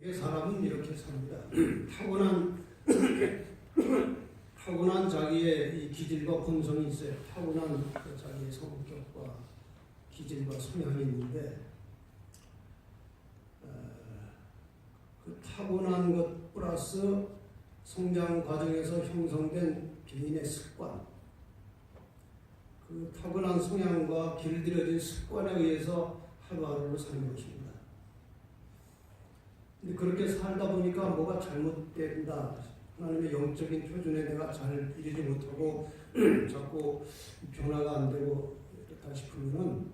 사람은 이렇게 삽니다. 타고난 자기의 이 기질과 본성이 있어요. 타고난 자기의 성격과 기질과 성향이 있는데 그 타고난 것 플러스 성장 과정에서 형성된 개인의 습관, 그 타고난 성향과 길들여진 습관에 의해서 하루하루를 사는 것입니다. 근데 그렇게 살다 보니까 뭐가 잘못된다, 하나님의 영적인 표준에 내가 잘 이르지 못하고 자꾸 변화가 안 되고 이렇다 싶으면은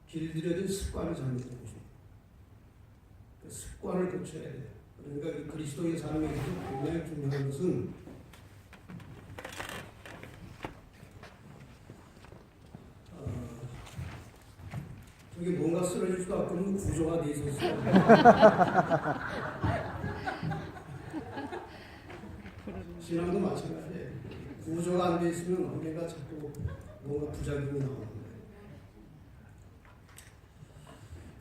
길들여진 습관이 잘못된 것입니다. 그 습관을 고쳐야 돼요. 그러니까 이 그리스도의 삶에 있어서 굉장히 중요한 것은 저게 뭔가 쓰러질 수가 없는 구조가 돼 있었어요. 신앙도 마찬가지예요. 구조가 안 돼 있으면 언젠가 자꾸 뭔가 부작용이 나오는 거예요.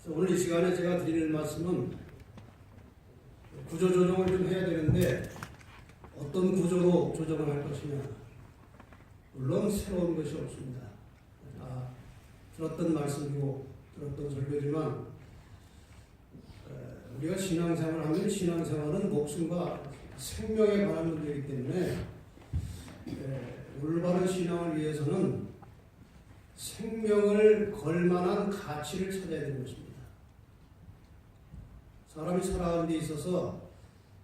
그래서 오늘 이 시간에 제가 드리는 말씀은 구조 조정을 좀 해야 되는데 어떤 구조로 조정을 할 것이냐. 물론 새로운 것이 없습니다. 들었던 말씀이고 들었던 설교지만 우리가 신앙생활을 하면 신앙생활은 목숨과 생명에 관한 문제이기 때문에 올바른 신앙을 위해서는 생명을 걸 만한 가치를 찾아야 되는 것입니다. 사람이 살아가는 데 있어서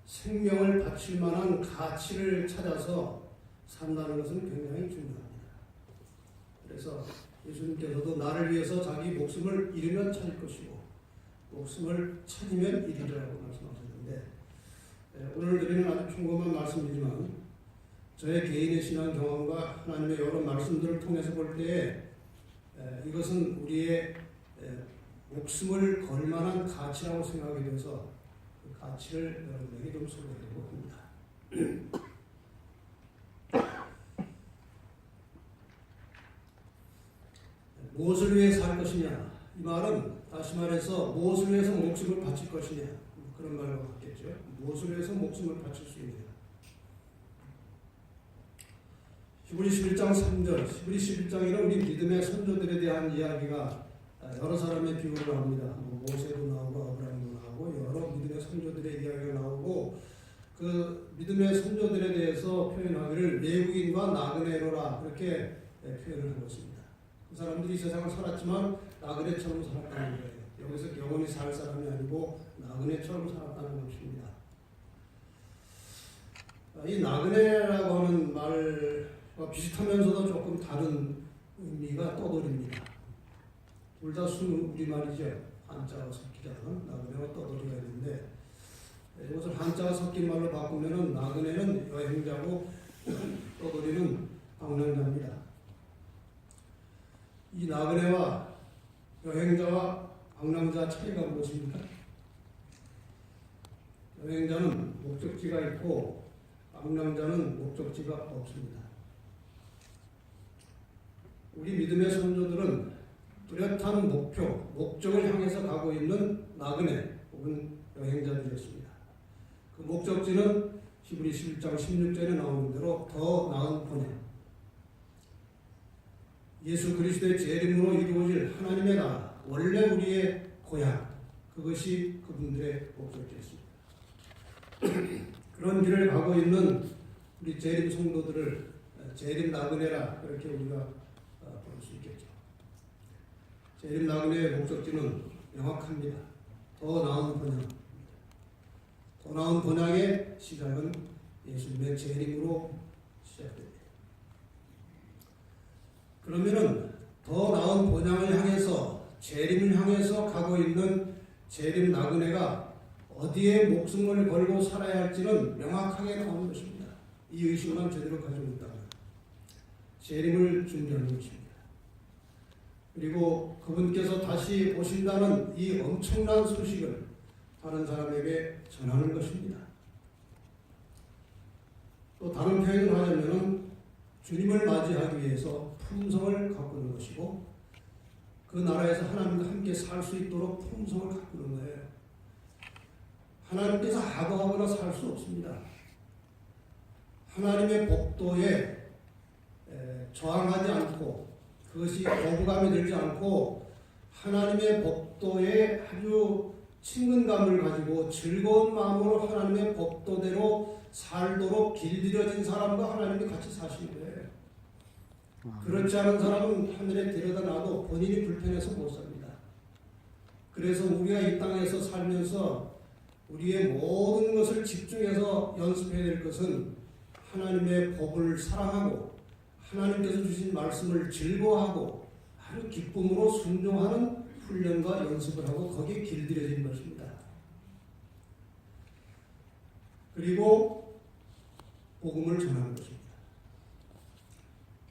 생명을 바칠 만한 가치를 찾아서 산다는 것은 굉장히 중요합니다. 그래서 예수님께서도 나를 위해서 자기 목숨을 잃으면 찾을 것이고 목숨을 찾으면 잃으리라고 말씀하셨는데 오늘 드리는 아주 평범한 말씀이지만 저의 개인의 신앙 경험과 하나님의 여러 말씀들을 통해서 볼 때에 이것은 우리의 목숨을 걸 만한 가치라고 생각이 돼서 그 가치를 여러분에게 좀 소개하려고 합니다. 무엇을 위해 살 것이냐? 이 말은 다시 말해서 무엇을 위해서 목숨을 바칠 것이냐? 그런 말과 같겠죠. 무엇을 위해서 목숨을 바칠 수 있느냐? 히브리 11장 3절, 히브리 11장에는 우리 믿음의 선조들에 대한 이야기가 여러 사람의 비유를 합니다. 모세도 나오고 아브라함도 나오고 여러 믿음의 선조들의 이야기가 나오고 그 믿음의 선조들에 대해서 표현하기를 레위인과 나그네로라 그렇게 표현을 한 것입니다. 그 사람들이 이 세상을 살았지만 나그네처럼 살았다는 거예요. 여기서 영원히 살 사람이 아니고 나그네처럼 살았다는 것입니다. 이 나그네라고 하는 말과 비슷하면서도 조금 다른 의미가 떠돌입니다. 둘 다 순 우리말이죠. 한자가 섞이지 않은 나그네와 떠돌이가 있는데 이것을 한자가 섞인 말로 바꾸면 나그네는 여행자고 떠돌이는 방랑자입니다. 이 나그네와 여행자와 방랑자 차이가 무엇입니까? 여행자는 목적지가 있고 방랑자는 목적지가 없습니다. 우리 믿음의 선조들은 뚜렷한 목적을 향해서 가고 있는 나그네 혹은 여행자들이었습니다. 그 목적지는 히브리 11장 16절에 나오는 대로 더 나은 번영, 예수 그리스도의 재림으로 이루어질 하나님의 나라, 원래 우리의 고향, 그것이 그분들의 목적지였습니다. 그런 길을 가고 있는 우리 재림 성도들을 재림 나그네라 그렇게 우리가 볼 수 있겠죠. 재림 나그네의 목적지는 명확합니다. 더 나은 번영입니다. 더 나은 번영의 시작은 예수님의 재림으로 시작됩니다. 그러면은 더 나은 본향을 향해서 재림을 향해서 가고 있는 재림 나그네가 어디에 목숨을 걸고 살아야 할지는 명확하게 나오는 것입니다. 이 의식만 제대로 가지고 있다면 재림을 준비하는 것입니다. 그리고 그분께서 다시 오신다는 이 엄청난 소식을 다른 사람에게 전하는 것입니다. 또 다른 표현을 하자면 주님을 맞이하기 위해서 품성을 가꾸는 것이고 그 나라에서 하나님과 함께 살 수 있도록 품성을 가꾸는 거예요. 하나님께서 하고하거나 살 수 없습니다. 하나님의 법도에 저항하지 않고 그것이 거부감이 들지 않고 하나님의 법도에 아주 친근감을 가지고 즐거운 마음으로 하나님의 법도대로 살도록 길들여진 사람과 하나님이 같이 사시는 거예요. 그렇지 않은 사람은 하늘에 데려다 놔도 본인이 불편해서 못 삽니다. 그래서 우리가 이 땅에서 살면서 우리의 모든 것을 집중해서 연습해야 될 것은 하나님의 법을 사랑하고 하나님께서 주신 말씀을 즐거워하고 아주 기쁨으로 순종하는 훈련과 연습을 하고 거기에 길들여진 것입니다. 그리고 복음을 전하는 것입니다.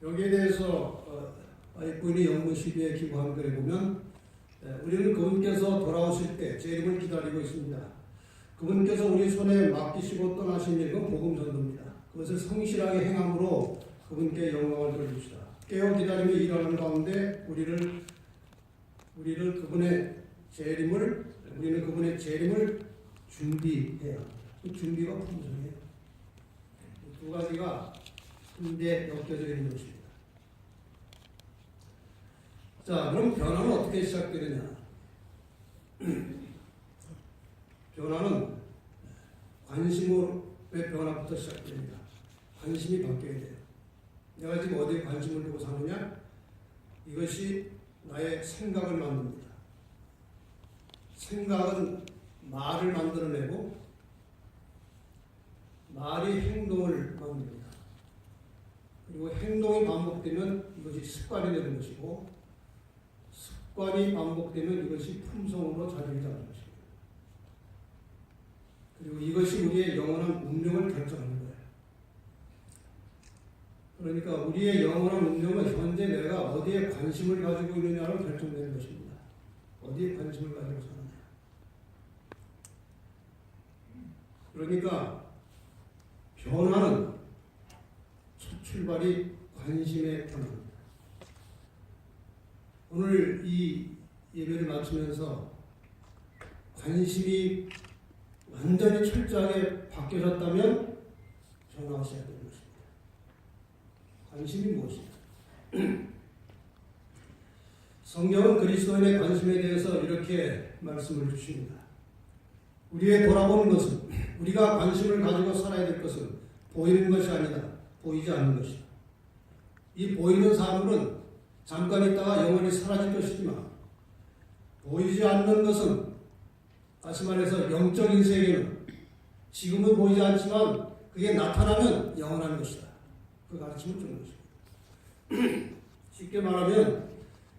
여기에 대해서 와이프인이 영문 시대에 기고한 글에 보면 우리는 그분께서 돌아오실 때 재림을 기다리고 있습니다. 그분께서 우리 손에 맡기시고 떠나신 일은 복음 전도입니다. 그것을 성실하게 행함으로 그분께 영광을 돌립시다. 깨어 기다림에 일하는 가운데 우리는 그분의 재림을 준비해야 합니다. 그 준비가 품성이에요. 두 가지가 함께 엮여져 있는 것입니다. 자, 그럼 변화는 어떻게 시작되느냐? 변화는 관심의 변화부터 시작됩니다. 관심이 바뀌어야 돼요. 내가 지금 어디에 관심을 두고 사느냐? 이것이 나의 생각을 만듭니다. 생각은 말을 만들어내고 말이 행동을 만듭니다. 그리고 행동이 반복되면 이것이 습관이 되는 것이고 습관이 반복되면 이것이 품성으로 자리를 잡는 것입니다. 그리고 이것이 우리의 영원한 운명을 결정하는 거예요. 그러니까 우리의 영원한 운명은 현재 내가 어디에 관심을 가지고 있느냐로 결정되는 것입니다. 어디에 관심을 가지고 사느냐. 그러니까 변화는 첫 출발이 관심의 변화입니다. 오늘 이 예배를 마치면서 관심이 완전히 철저하게 바뀌어졌다면 변화하셔야 되는 것입니다. 관심이 무엇이냐? 성경은 그리스도인의 관심에 대해서 이렇게 말씀을 주십니다. 우리의 돌아보는 것은 우리가 관심을 가지고 살아야 될 것은 보이는 것이 아니다. 보이지 않는 것이다. 이 보이는 사물은 잠깐 있다가 영원히 사라질 것이지만 보이지 않는 것은 다시 말해서 영적인 세계는 지금은 보이지 않지만 그게 나타나면 영원한 것이다. 그 가르침을 주는 것입니다. 쉽게 말하면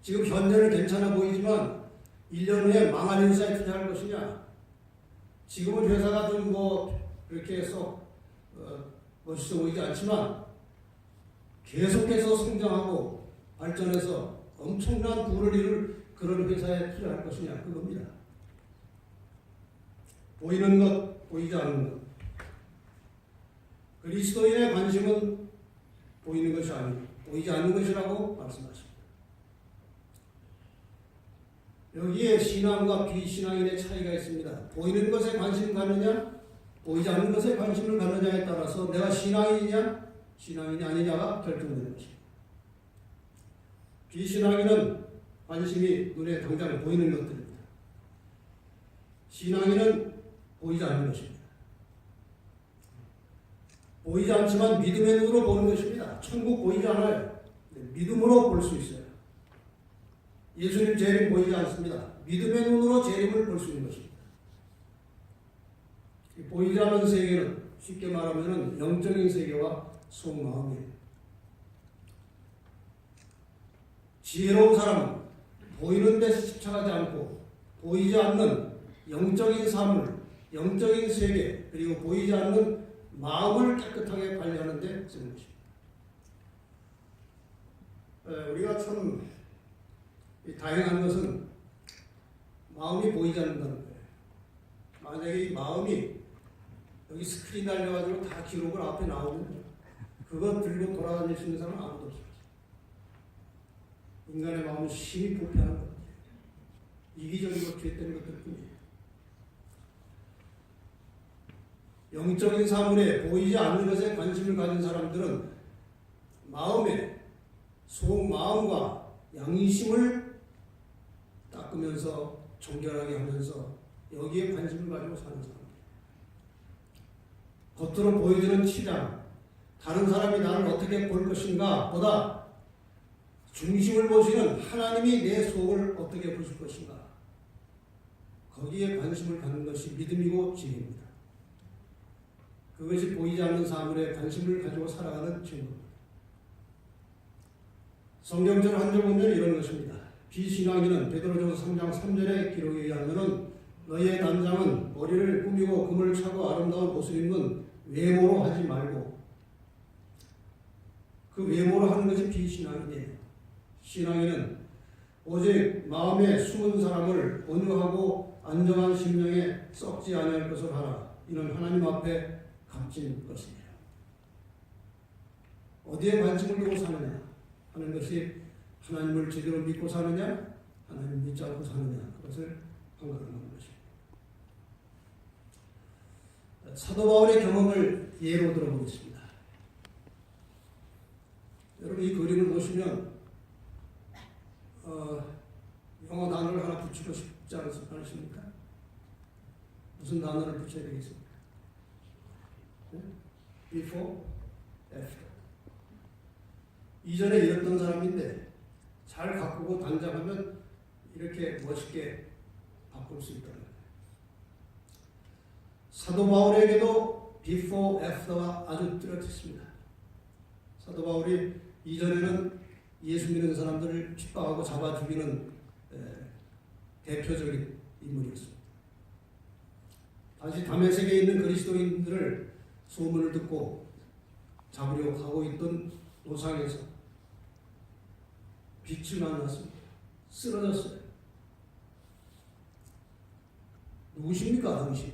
지금 현재는 괜찮아 보이지만 1년 후에 망할 회사에 투자할 것이냐? 지금은 회사가 좀 이렇게 해서 멋있어 보이지 않지만 계속해서 성장하고 발전해서 엄청난 부를 이룰 그런 회사에 투자할 것이냐? 그겁니다. 보이는 것, 보이지 않는 것. 그리스도인의 관심은 보이는 것이 아니고 보이지 않는 것이라고 말씀하십니다. 여기에 신앙과 비신앙인의 차이가 있습니다. 보이는 것에 관심을 갖느냐, 보이지 않는 것에 관심을 갖느냐에 따라서 내가 신앙인이냐, 신앙인이 아니냐가 결정되는 것입니다. 비신앙인은 관심이 눈에 당장 보이는 것들입니다. 신앙인은 보이지 않는 것입니다. 보이지 않지만 믿음의 눈으로 보는 것입니다. 천국 보이지 않아요. 믿음으로 볼 수 있어요. 예수님 재림 보이지 않습니다. 믿음의 눈으로 재림을 볼 수 있는 것입니다. 보이지 않는 세계는 쉽게 말하면 영적인 세계와 속마음이에요. 지혜로운 사람은 보이는 데서 집착하지 않고 보이지 않는 영적인 사물, 영적인 세계, 그리고 보이지 않는 마음을 깨끗하게 관리하는 데 쓰는 것입니다. 우리가 참 다행한 것은 마음이 보이지 않는다는 거예요. 만약에 이 마음이 여기 스크린 달려가지고 다 기록을 앞에 나오면 그것 들고 돌아다닐 수 있는 사람은 아무도 없어요. 인간의 마음은 심히 부패한 겁니다. 이기적이고 죄된 것들 뿐이에요. 영적인 사물에 보이지 않는 것에 관심을 가진 사람들은 마음에 속마음과 양심을 닦으면서 정결하게 하면서 여기에 관심을 가지고 사는 사람들. 겉으로 보여지는 치장, 다른 사람이 나를 어떻게 볼 것인가 보다 중심을 보시는 하나님이 내 속을 어떻게 보실 것인가, 거기에 관심을 갖는 것이 믿음이고 지혜입니다. 그것이 보이지 않는 사물에 관심을 가지고 살아가는 증거입니다. 성경절 한 절 보면 이런 것입니다. 비신앙인은 베드로전서 3장 3절의 기록에 의하면 너희의 단장은 머리를 꾸미고 금을 차고 아름다운 옷을 입는 외모로 하지 말고, 그 외모로 하는 것이 비신앙이에요. 신앙인은 오직 마음에 숨은 사람을 온유하고 안정한 심령에 썩지 않을 것을 하라. 이는 하나님 앞에 값진 것이에요. 어디에 관심을 두고 사느냐 하는 것이 하나님을 제대로 믿고 사느냐, 하나님 믿지 않고 사느냐, 그것을 판가름하는 것입니다. 사도 바울의 경험을 예로 들어보겠습니다. 여러분 이 그림을 보시면 영어 단어를 하나 붙이고 싶지 않으십니까? 무슨 단어를 붙여야 되겠습니까? Before, after. 이전에 이랬던 사람인데 잘 가꾸고 단장하면 이렇게 멋있게 바꿀 수 있다는 거예요. 사도 바울에게도 before, after가 아주 뚜렷했습니다. 사도 바울이 이전에는 예수 믿는 사람들을 핍박하고 잡아 죽이는 대표적인 인물이었습니다. 다시 다메섹에 있는 그리스도인들을 소문을 듣고 잡으려고 하고 있던 노상에서 빛을 만났습니다. 쓰러졌어요. 누구십니까 당신?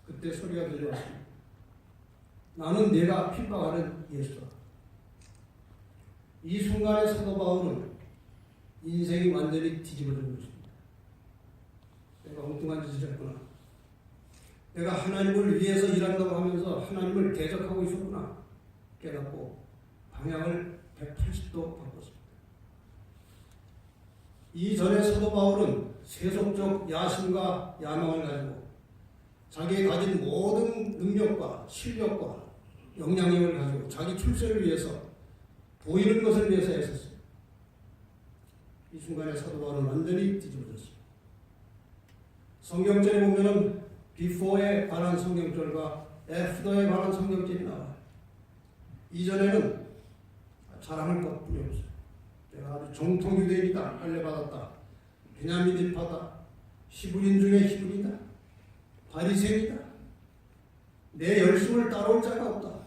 그때 소리가 들려왔습니다. 나는 내가 핍박하는 예수다. 이 순간에 사도 바울은 인생이 완전히 뒤집어진 것입니다. 내가 엉뚱한 짓을 했구나. 내가 하나님을 위해서 일한다고 하면서 하나님을 대적하고 있었구나 깨닫고 방향을 180도 바꿨습니다. 이전에 사도 바울은 세속적 야심과 야망을 가지고 자기가 가진 모든 능력과 실력과 영향력을 가지고 자기 출세를 위해서 보이는 것을 위해서 애썼어요. 이 순간에 사도 바울은 완전히 뒤집어졌습니다. 성경절에 보면은 before에 관한 성경절과 after에 관한 성경절이 나와요. 이전에는 자랑할 것뿐이 없어요. 내가 아주 정통 유대인이다, 할례받았다, 베냐민 지파다, 히브리인 중에 히브리다, 바리새인이다, 내 열심을 따라올 자가 없다,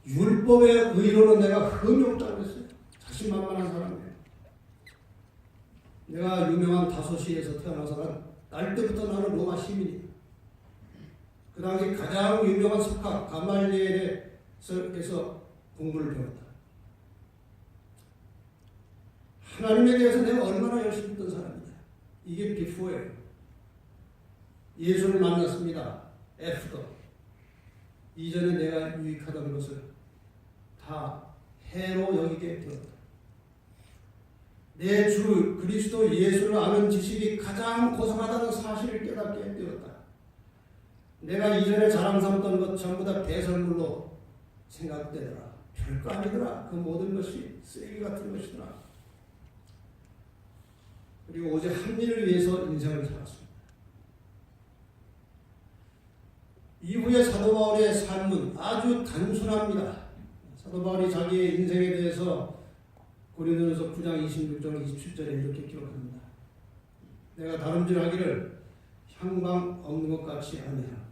율법의 의로는 내가 흠이 없다고 했어요. 자신만만한 사람이에요. 내가 유명한 다소시에서 태어나서 날 때부터 나는 로마 시민이에요. 그 당시 가장 유명한 석학 가말리엘에서 공부를 배웠다. 하나님에 대해서 내가 얼마나 열심히 했던 사람이냐. 이게 비포예요. 예수를 만났습니다. 애프터. 이전에 내가 유익하던 것을 다 해로 여기게 되었다. 내 주 그리스도 예수를 아는 지식이 가장 고상하다는 사실을 깨닫게 되었다. 내가 이전에 자랑 삼던 것 전부 다 배설물로 생각되더라. 별거 아니더라. 그 모든 것이 쓰레기 같은 것이더라. 그리고 오직 한 일을 위해서 인생을 살았습니다. 이후에 사도 바울의 삶은 아주 단순합니다. 사도 바울이 자기의 인생에 대해서 고린도전서 9장 26절 27절에 이렇게 기록합니다. 내가 다름질하기를 향방 없는 것 같이 아니하.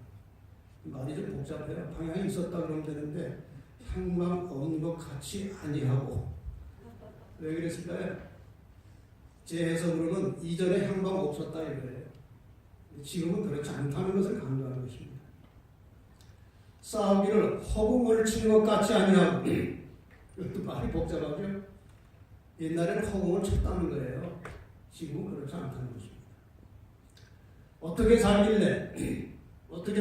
말이 좀 복잡해요. 방향이 있었다 그러면 되는데 향방 없는 것 같이 아니하고. 왜 그랬을까요? 제 해석으로는 이전에 향방 없었다 이거예요. 지금은 그렇지 않다는 것을 강조하는 것입니다. 싸우기를 허공을 치는 것 같지 아니하고. 이것도 말이 복잡하죠. 옛날에는 허공을 쳤다는 거예요. 지금은 그렇지 않다는 것입니다. 어떻게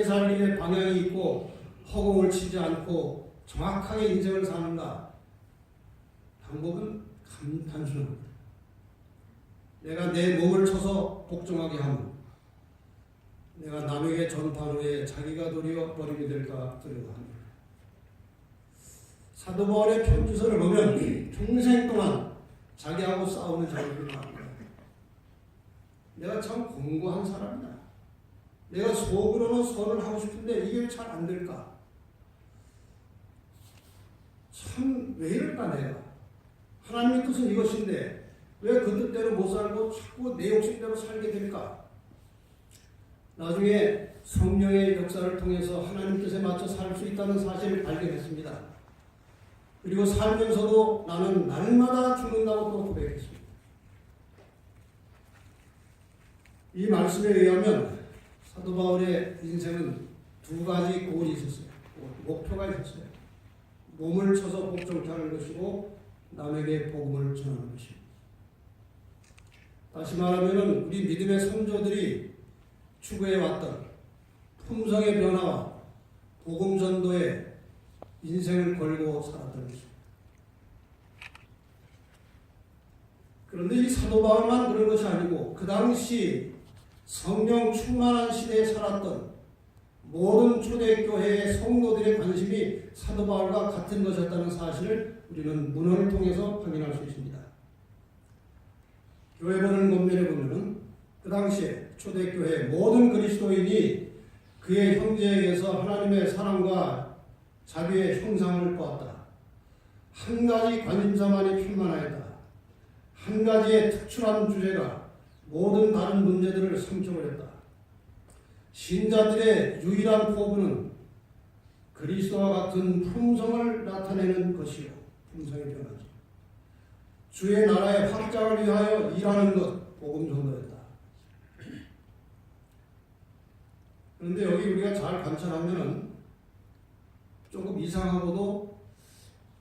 살길래 방향이 있고 허공을 치지 않고 정확하게 인생을 사는가? 방법은 단순합니다. 내가 내 몸을 쳐서 복종하게 하면 내가 남에게 전파한 후에 자기가 도리어 버림이 될까 두려워합니다. 사도 바울의 편지서를 보면 평생 동안 자기하고 싸우는 자리들이 나옵니다. 내가 참 공고한 사람이다. 내가 속으로는 선을 하고 싶은데 이게 잘 안 될까? 참 왜 이럴까 내가? 하나님의 뜻은 이것인데 왜 그 뜻대로 못 살고 자꾸 내 욕심대로 살게 될까? 나중에 성령의 역사를 통해서 하나님 뜻에 맞춰 살 수 있다는 사실을 발견했습니다. 그리고 살면서도 나는 날마다 죽는다고 또 고백했습니다. 이 말씀에 의하면 사도 바울의 인생은 두 가지 골이 있었어요. 목표가 있었어요. 몸을 쳐서 복종케 하는 것이고 남에게 복음을 전하는 것입니다. 다시 말하면 우리 믿음의 선조들이 추구해왔던 품성의 변화와 복음 전도에 인생을 걸고 살았던 것입니다. 그런데 이 사도 바울만 그런 것이 아니고 그 당시 성령 충만한 시대에 살았던 모든 초대교회의 성도들의 관심이 사도 바울과 같은 것이었다는 사실을 우리는 문헌을 통해서 확인할 수 있습니다. 교회본을 검열해 보면 그 당시에 초대교회 모든 그리스도인이 그의 형제에게서 하나님의 사랑과 자비의 형상을 보았다. 한 가지 관심사만이 충만하였다. 한 가지의 특출한 주제가 모든 다른 문제들을 상처를 했다. 신자들의 유일한 포부는 그리스도와 같은 품성을 나타내는 것이요. 품성의 변화죠. 주의 나라의 확장을 위하여 일하는 것, 복음 전도였다. 그런데 여기 우리가 잘 관찰하면은 조금 이상하고도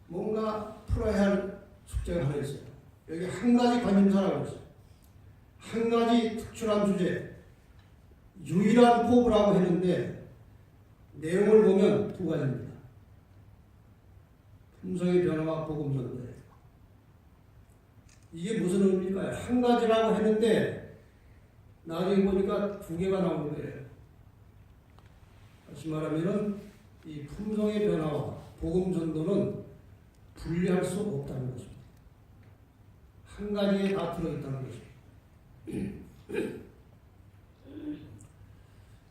뭔가 풀어야 할 숙제가 하나 있어요. 여기 한 가지 관심사라고 했어요. 한 가지 특출한 주제, 유일한 포부라고 했는데 내용을 보면 두 가지입니다. 품성의 변화와 복음 전도예요. 이게 무슨 의미일까요? 한 가지라고 했는데 나중에 보니까 두 개가 나오는 거예요. 다시 말하면 이 품성의 변화와 복음 전도는 분리할 수 없다는 것입니다. 한 가지에 다 들어있다는 것입니다.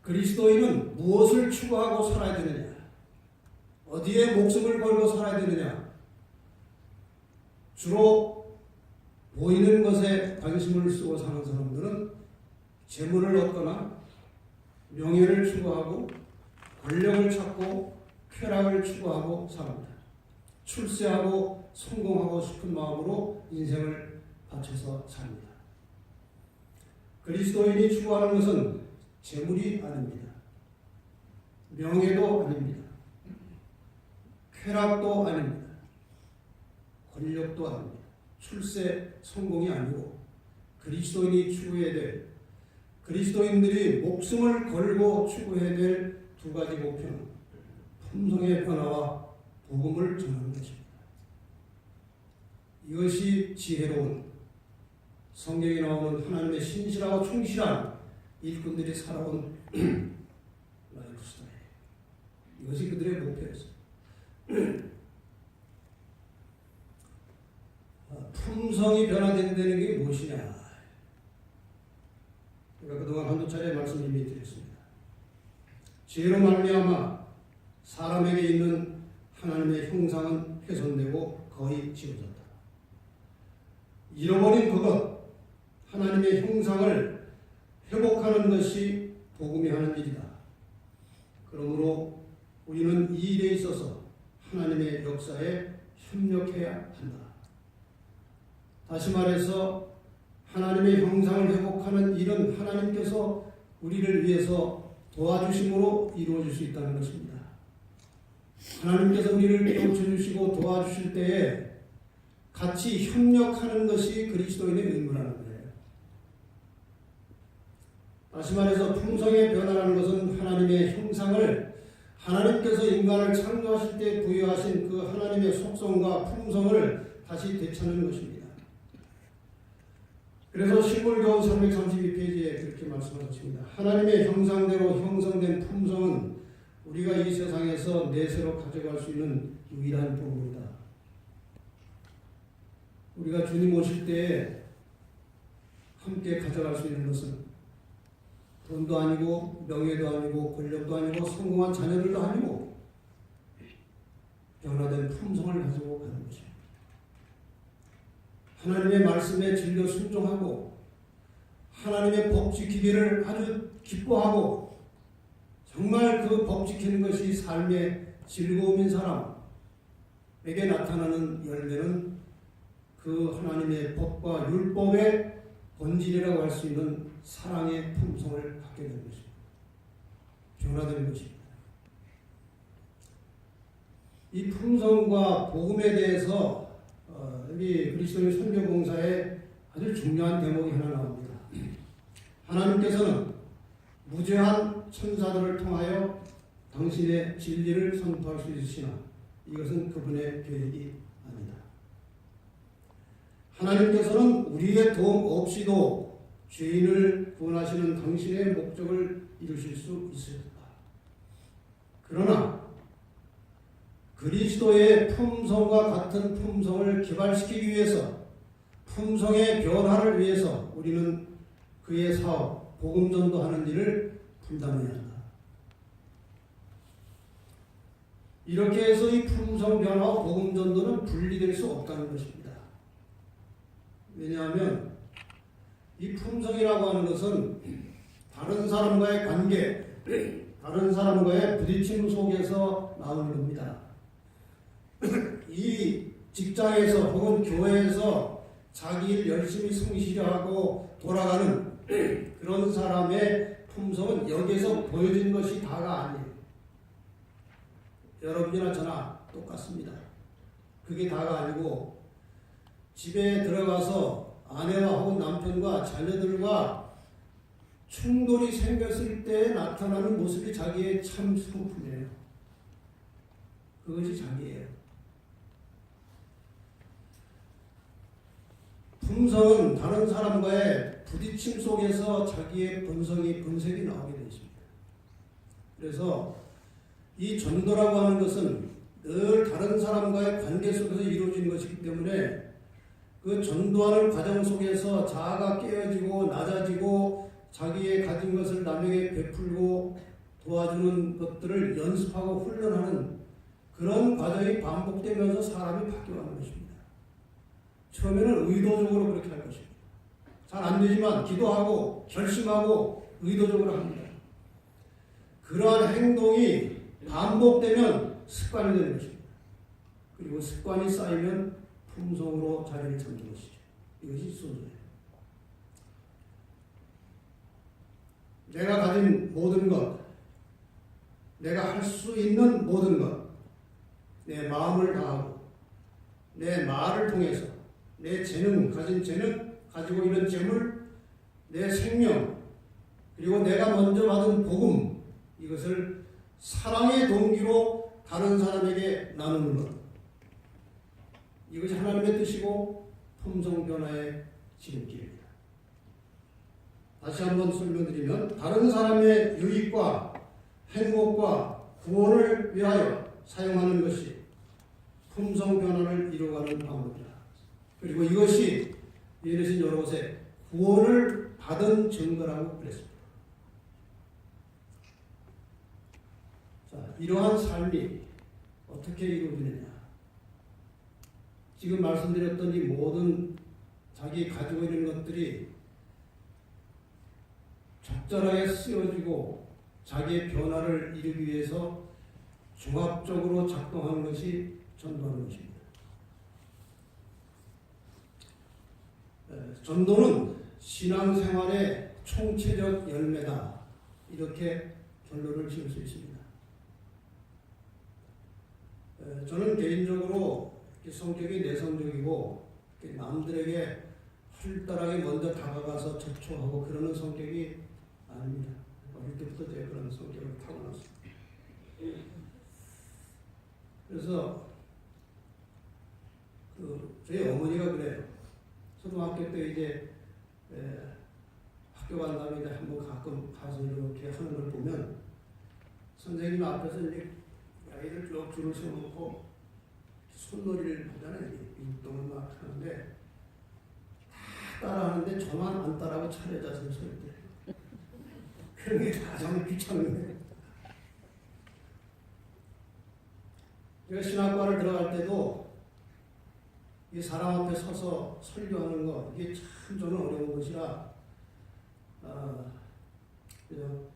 그리스도인은 무엇을 추구하고 살아야 되느냐? 어디에 목숨을 걸고 살아야 되느냐? 주로 보이는 것에 관심을 쓰고 사는 사람들은 재물을 얻거나 명예를 추구하고 권력을 찾고 쾌락을 추구하고 삽니다. 출세하고 성공하고 싶은 마음으로 인생을 바쳐서 삽니다. 그리스도인이 추구하는 것은 재물이 아닙니다. 명예도 아닙니다. 쾌락도 아닙니다. 권력도 아닙니다. 출세, 성공이 아니고 그리스도인이 추구해야 될, 그리스도인들이 목숨을 걸고 추구해야 될 두 가지 목표는 품성의 변화와 복음을 전하는 것입니다. 이것이 지혜로운 성경에 나오는 하나님의 신실하고 충실한 일꾼들이 살아온 라이프 스타일. 이것이 그들의 목표였어요. 품성이 변화된다는 게 무엇이냐? 제가 그동안 한두 차례 말씀 이미 드렸습니다. 죄로 말미암아 사람에게 있는 하나님의 형상은 훼손되고 거의 지워졌다. 잃어버린 그것, 하나님의 형상을 회복하는 것이 복음이 하는 일이다. 그러므로 우리는 이 일에 있어서 하나님의 역사에 협력해야 한다. 다시 말해서 하나님의 형상을 회복하는 일은 하나님께서 우리를 위해서 도와주심으로 이루어질 수 있다는 것입니다. 하나님께서 우리를 깨우쳐주시고 도와주실 때에 같이 협력하는 것이 그리스도인의 의무라는 거예요. 다시 말해서 품성의 변화라는 것은 하나님의 형상을 하나님께서 인간을 창조하실 때 부여하신 그 하나님의 속성과 품성을 다시 되찾는 것입니다. 그래서 신물교훈 332페이지에 그렇게 말씀하셨습니다. 하나님의 형상대로 형성된 품성은 우리가 이 세상에서 내세로 가져갈 수 있는 유일한 복입니다. 우리가 주님 오실 때 함께 가져갈 수 있는 것은 돈도 아니고 명예도 아니고 권력도 아니고 성공한 자녀들도 아니고 변화된 품성을 가지고 가는 것입니다. 하나님의 말씀에 진료 순종하고 하나님의 법 지키기를 아주 기뻐하고 정말 그 법 지키는 것이 삶의 즐거움인 사람에게 나타나는 열매는 그 하나님의 법과 율법의 본질이라고 할 수 있는 사랑의 품성을 갖게 되는 것입니다. 변화되는 것입니다. 이 품성과 복음에 대해서 여기 그리스도의 선교봉사에 아주 중요한 대목이 하나 나옵니다. 하나님께서는 무죄한 천사들을 통하여 당신의 진리를 선포할 수 있으시나 이것은 그분의 계획이 아니다. 하나님께서는 우리의 도움 없이도 죄인을 구원하시는 당신의 목적을 이루실 수 있습니다. 그러나 그리스도의 품성과 같은 품성을 개발시키기 위해서 품성의 변화를 위해서 우리는 그의 사업, 복음 전도하는 일을 분담해야 한다. 이렇게 해서 이 품성 변화와 복음 전도는 분리될 수 없다는 것입니다. 왜냐하면 이 품성이라고 하는 것은 다른 사람과의 관계, 다른 사람과의 부딪힘 속에서 나오는 겁니다. 이 직장에서 혹은 교회에서 자기 일 열심히 성실히 하고 돌아가는 그런 사람의 품성은 여기에서 보여진 것이 다가 아니에요. 여러분이나 저나 똑같습니다. 그게 다가 아니고 집에 들어가서 아내와 혹은 남편과 자녀들과 충돌이 생겼을 때 나타나는 모습이 자기의 참 성품이에요. 그것이 자기예요. 품성은 다른 사람과의 부딪힘 속에서 자기의 본색이 나오게 되어 있습니다. 그래서 이 전도라고 하는 것은 늘 다른 사람과의 관계 속에서 이루어지는 것이기 때문에 그 전도하는 과정 속에서 자아가 깨어지고 낮아지고 자기의 가진 것을 남에게 베풀고 도와주는 것들을 연습하고 훈련하는 그런 과정이 반복되면서 사람이 바뀌어가는 것입니다. 처음에는 의도적으로 그렇게 할 것입니다. 잘 안 되지만 기도하고 결심하고 의도적으로 합니다. 그러한 행동이 반복되면 습관이 되는 것입니다. 그리고 습관이 쌓이면 품성으로 자리를 잡는 것이죠. 이것이 순서예요. 내가 가진 모든 것, 내가 할 수 있는 모든 것, 내 마음을 다하고 내 말을 통해서 내 가진 재능, 가지고 있는 재물, 내 생명, 그리고 내가 먼저 받은 복음, 이것을 사랑의 동기로 다른 사람에게 나누는 것. 이것이 하나님의 뜻이고 품성 변화의 지름길입니다. 다시 한번 설명드리면 다른 사람의 유익과 행복과 구원을 위하여 사용하는 것이 품성 변화를 이루어가는 방법이다. 그리고 이것이 예레신 여러 곳에 구원을 받은 증거라고 그랬습니다. 자, 이러한 삶이 어떻게 이루어지느냐? 지금 말씀드렸던 이 모든 자기 가지고 있는 것들이 적절하게 쓰여지고 자기의 변화를 이루기 위해서 종합적으로 작동하는 것이 전도하는 것입니다. 전도는 신앙생활의 총체적 열매다. 이렇게 결론을 지을 수 있습니다. 저는 개인적으로 성격이 내성적이고 남들에게 활달하게 먼저 다가가서 접촉하고 그러는 성격이 아닙니다. 하는 성격을 타고났습니다. 그래서 저희 어머니가 그래요. 초등학교 때 이제 학교 간 다음에 이제 한번 가끔 가서 이렇게 하는 걸 보면 선생님 앞에서 이제 아이들 쭉 줄을 세워놓고 손놀이를 하잖아요. 운동을 막 하는데 다 따라하는데 저만 안 따라하고 차례 자세히 서 있대요. 그런 게 가장 귀찮은 거예요. 제가 신학과를 들어갈 때도 이 사람 앞에 서서 설교하는 거 이게 참 저는 어려운 것이라 그냥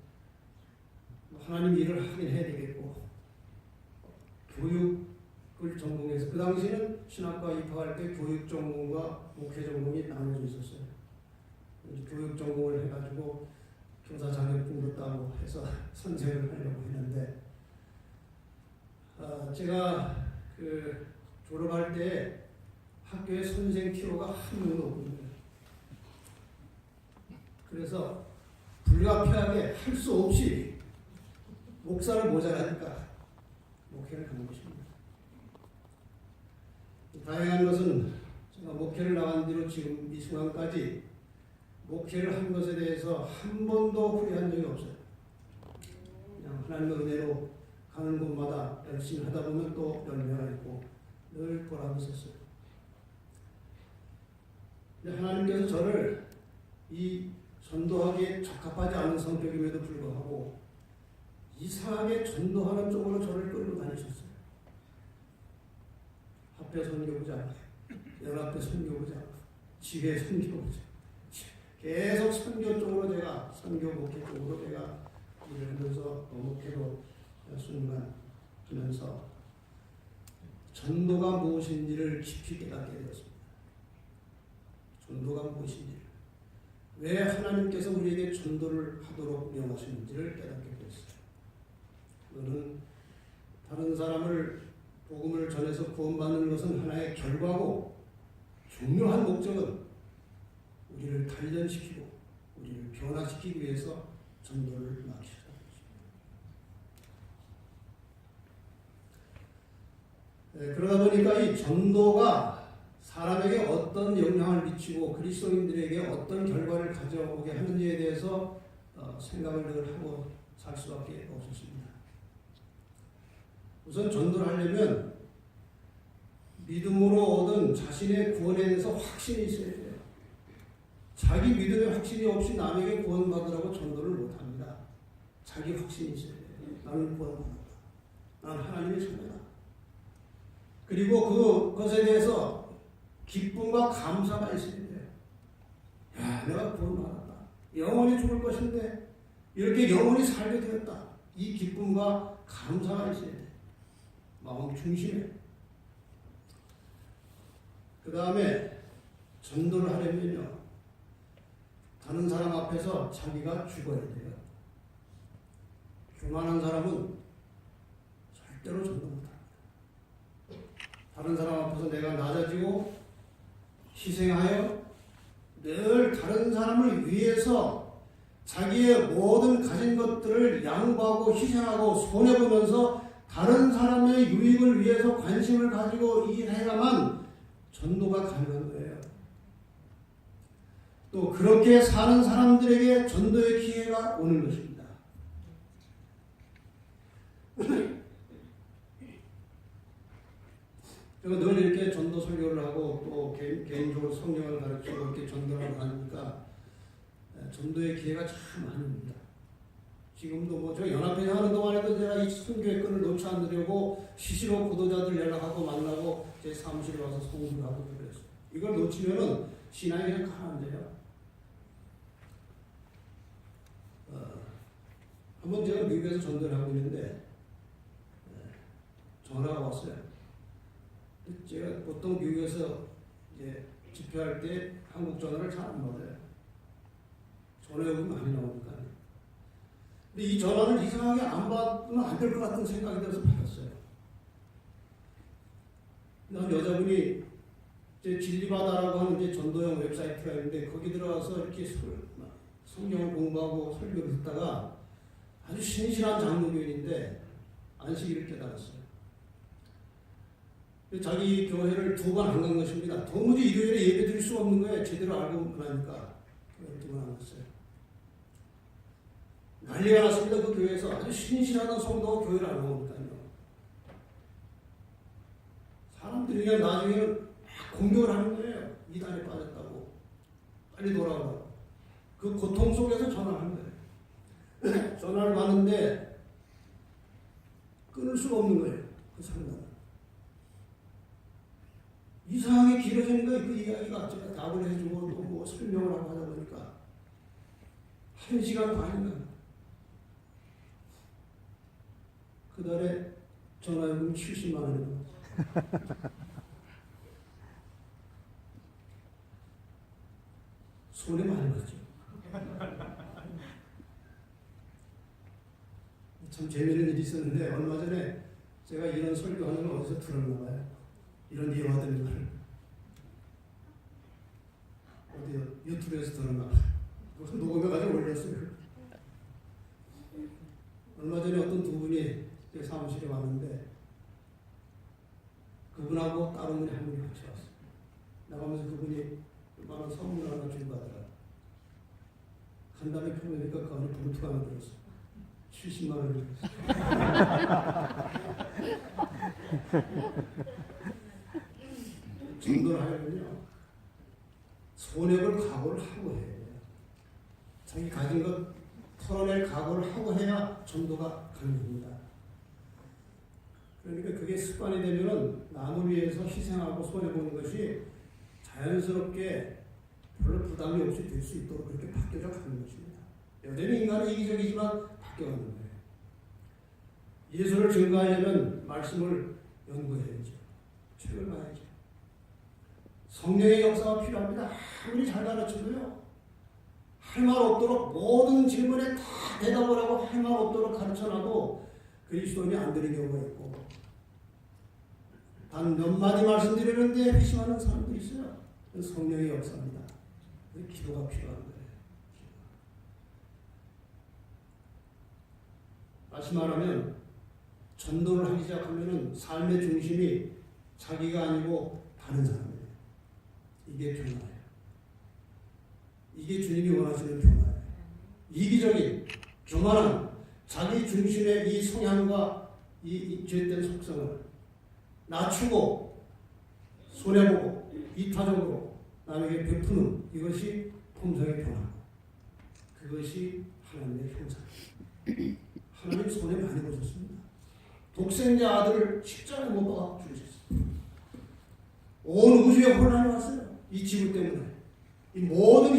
하나님 일을 하긴 해야 되겠고 교육을 전공해서 그 당시에는 신학과 입학할 때 교육 전공과 목회 전공이 나눠져 있었어요. 교육 전공을 해가지고 교사 자격증도 따고 해서 선생을 하려고 했는데 제가 졸업할 때 학교에 선생 티오가 한 명도 없는 거예요. 그래서 불가피하게 할 수 없이 목사를 모자라니까 목회를 하는 것입니다. 다행한 것은 제가 목회를 나간 뒤로 지금 이 순간까지 목회를 한 것에 대해서 한 번도 후회한 적이 없어요. 그냥 하나님의 은혜로 가는 곳마다 열심히 하다 보면 또 열매가 있고 늘 보람이 있었어요. 하나님께서 저를 이 전도하기에 적합하지 않은 성격임에도 불구하고 이상하게 전도하는 쪽으로 저를 끌고 다니셨어요. 합회 선교부장, 연합회 선교부장, 지회 선교부장 계속 선교 쪽으로 제가 선교 목회 쪽으로 제가 일을 하면서 목회로 순간하면서 전도가 무엇인지를 깊이 깨닫게 되었습니다. 전도가 무엇인지 왜 하나님께서 우리에게 전도를 하도록 명하시는지를 깨닫게 되었어요. 그거는 다른 사람을 복음을 전해서 구원받는 것은 하나의 결과고 중요한 목적은 우리를 단련시키고 우리를 변화시키기 위해서 전도를 맡기셨다. 그러다 보니까 이 전도가 사람에게 어떤 영향을 미치고 그리스도인들에게 어떤 결과를 가져오게 하는지에 대해서 생각을 늘 하고 살 수밖에 없었습니다. 우선 전도를 하려면 믿음으로 얻은 자신의 구원에 대해서 확신이 있어야 돼요. 자기 믿음의 확신이 없이 남에게 구원받으라고 전도를 못합니다. 자기 확신이 있어야 돼요. 나는 구원받았다. 나는 하나님의 자녀다. 그리고 그것에 대해서 기쁨과 감사가 있어야 돼요. 야, 내가 구원받았다. 영원히 죽을 것인데 이렇게 영원히 살게 되었다. 이 기쁨과 감사가 있어야 돼요. 마음 중심에. 그 다음에 전도를 하려면요. 다른 사람 앞에서 자기가 죽어야 돼요. 교만한 사람은 절대로 전도 못합니다. 다른 사람 앞에서 내가 낮아지고 희생하여 늘 다른 사람을 위해서 자기의 모든 가진 것들을 양보하고 희생하고 손해보면서 다른 사람의 유익을 위해서 관심을 가지고 일해야만 전도가 가능한 거예요. 또 그렇게 사는 사람들에게 전도의 기회가 오는 것입니다. 제가 늘 이렇게 전도 설교를 하고 또 개인적으로 성경을 가르치고 이렇게 전도를 하니까 전도의 기회가 참 많이 옵니다. 지금도 저 연합회 하는 동안에도 제가 이 선교의 끈을 놓지 않으려고 시시로 고도자들 연락하고 만나고 제 사무실에 와서 소문을 하고 그랬어요. 이걸 놓치면은 신앙이 그냥 가라앉아요. 한번 제가 미국에서 전도를 하고 있는데 전화가 왔어요. 제가 보통 미국에서 이제 집회할 때 한국 전화를 잘 안 받아요. 전화요금이 많이 나오니까. 근데 이 전화를 이상하게 안 받으면 안 될 것 같은 생각이 들어서 받았어요. 한 여자분이 이제 진리바다라고 하는 이제 전도용 웹사이트가 있는데 거기 들어가서 이렇게 성경을 공부하고 설교를 듣다가 아주 신실한 장로교인인데 안식일을 깨달았어요. 자기 교회를 2번 안 간 것입니다. 도무지 일요일에 예배 드릴 수 없는 거예요. 제대로 알고 나니까 교회를 2번 안 갔어요. 난리가 났습니다. 그 교회에서 아주 신실하던 성도가 교회를 안 오니까요. 사람들이 그냥 나중에는 막 공격을 하는 거예요. 이단에 빠졌다고. 빨리 돌아오라고. 그 고통 속에서 전화를 한 거예요. 전화를 받는데 끊을 수가 없는 거예요. 그 상담을. 이상하게 길어지는 거예요. 그 이야기가 제가 답을 해주고 또 뭐 설명을 하고 하다 보니까 1시간 반인가. 그달에 전화요금 70만 원이고. 손에 많이 갔죠. 참 재미있는 일이 있었는데 얼마 전에 제가 이런 설교하는 걸 어디서 들었나 봐요. 이런 예화들을 어디 유튜브에서 들었나 봐요. 그래서 녹음해가지고 올렸어요. 얼마 전에 어떤 2분이 제 사무실에 왔는데 그분하고 다른 분이 한 분이 같이 왔어요. 나가면서 그분이 만원 선물 하나 주고 가더라. 간 다음에 펴보니까 그 안에 봉투가 하나 들었어. 70만 원을 들었어. 전도를 하려면요 손해볼 각오를 하고 해야 돼요. 자기 가진 것 털어낼 각오를 하고 해야 전도가 가능합니다. 그러니까 그게 습관이 되면은 남을 위해서 희생하고 손해보는 것이 자연스럽게 별로 부담이 없이 될 수 있도록 그렇게 바뀌어져 가는 것입니다. 여전히 인간은 이기적이지만 바뀌어가는 거예요. 예수를 증거하려면 말씀을 연구해야죠. 책을 봐야죠. 성령의 역사가 필요합니다. 아무리 잘 가르쳐도요. 할 말 없도록 모든 질문에 다 대답을 하고 할 말 없도록 가르쳐놔도 그리스도인이 안 되는 경우가 있고 단 몇 마디 말씀드리는데 회심하는 사람들이 있어요. 성령의 역사입니다. 기도가 필요한 거예요. 다시 말하면 전도를 하기 시작하면 삶의 중심이 자기가 아니고 다른 사람이에요. 이게 변화예요. 이게 주님이 원하시는 변화예요. 이기적인 교만한 자기 중심의 이 성향과 이 죄된 속성을 낮추고 손해보고 이타적으로 남에게 베푸는 이것이 품성의 변화. 그것이 하나님의 형상. 하나님 손에 많이 보셨습니다. 독생자 아들을 십자가에 못 박아 죽이셨어요. 온 우주에 혼란이 왔어요. 이 지구 때문에. 이 모든